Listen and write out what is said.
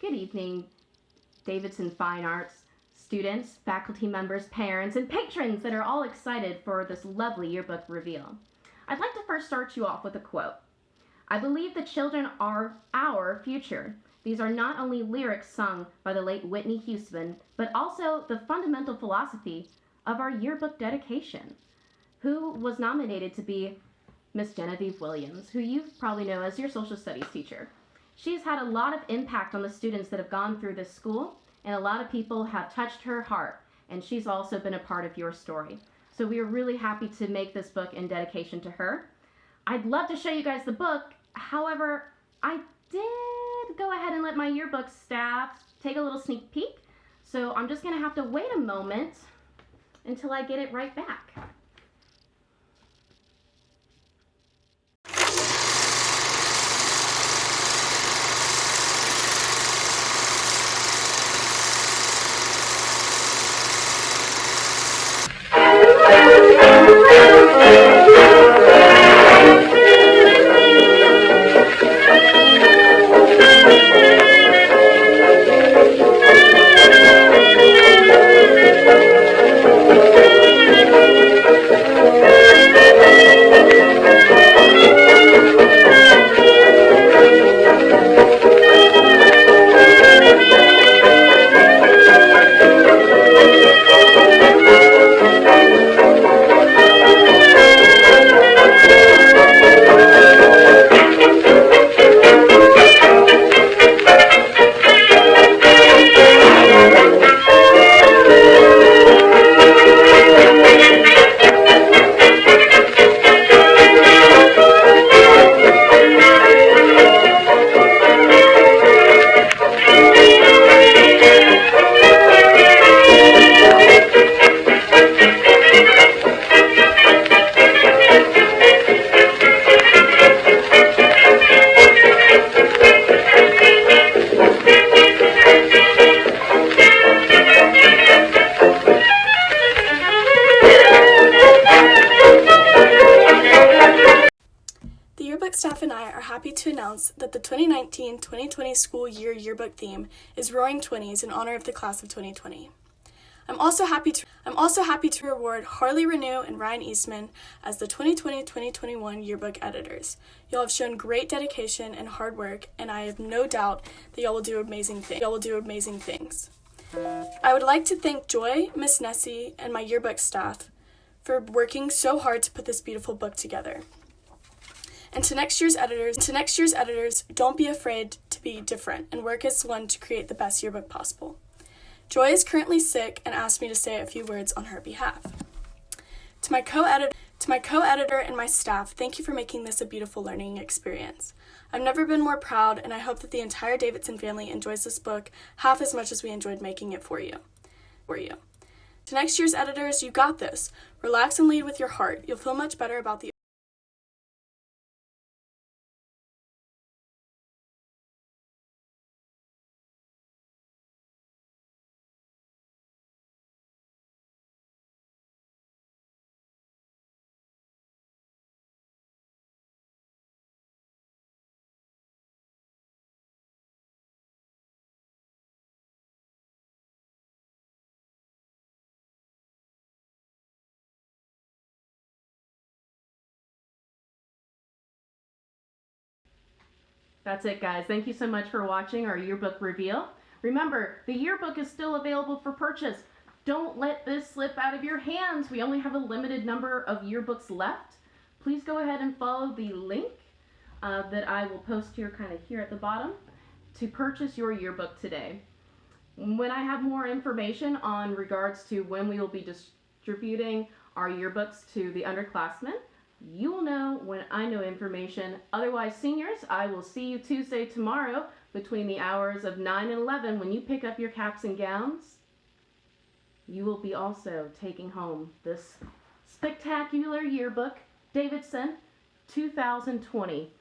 Good evening, Davidson Fine Arts students, faculty members, parents, and patrons that are all excited for this lovely yearbook reveal. I'd like to first start you off with a quote. I believe the children are our future. These are not only lyrics sung by the late Whitney Houston, but also the fundamental philosophy of our yearbook dedication, who was nominated to be Miss Genevieve Williams, who you probably know as your social studies teacher. She's had a lot of impact on the students that have gone through this school, and a lot of people have touched her heart, and she's also been a part of your story. So we are really happy to make this book in dedication to her. I'd love to show you guys the book. However, I did go ahead and let my yearbook staff take a little sneak peek. So I'm just gonna have to wait a moment until I get it right back. Staff and I are happy to announce that the 2019-2020 school year yearbook theme is Roaring Twenties in honor of the class of 2020. I'm also happy to reward Harley Renew and Ryan Eastman as the 2020-2021 yearbook editors. Y'all have shown great dedication and hard work, and I have no doubt that y'all will do amazing things. I would like to thank Joy, Miss Nessie, and my yearbook staff for working so hard to put this beautiful book together. And to next year's editors, don't be afraid to be different and work as one to create the best yearbook possible. Joy is currently sick and asked me to say a few words on her behalf. To my co-editor and my staff, thank you for making this a beautiful learning experience. I've never been more proud, and I hope that the entire Davidson family enjoys this book half as much as we enjoyed making it for you. To next year's editors, you got this. Relax and lead with your heart. You'll feel much better about the That's it, guys. Thank you so much for watching our yearbook reveal. Remember, the yearbook is still available for purchase. Don't let this slip out of your hands. We only have a limited number of yearbooks left. Please go ahead and follow the link that I will post here at the bottom to purchase your yearbook today. When I have more information on regards to when we will be distributing our yearbooks to the underclassmen, you will know when I know information. Otherwise, seniors, I will see you Tuesday tomorrow between the hours of 9 and 11 when you pick up your caps and gowns. You will be also taking home this spectacular yearbook, Davidson 2020.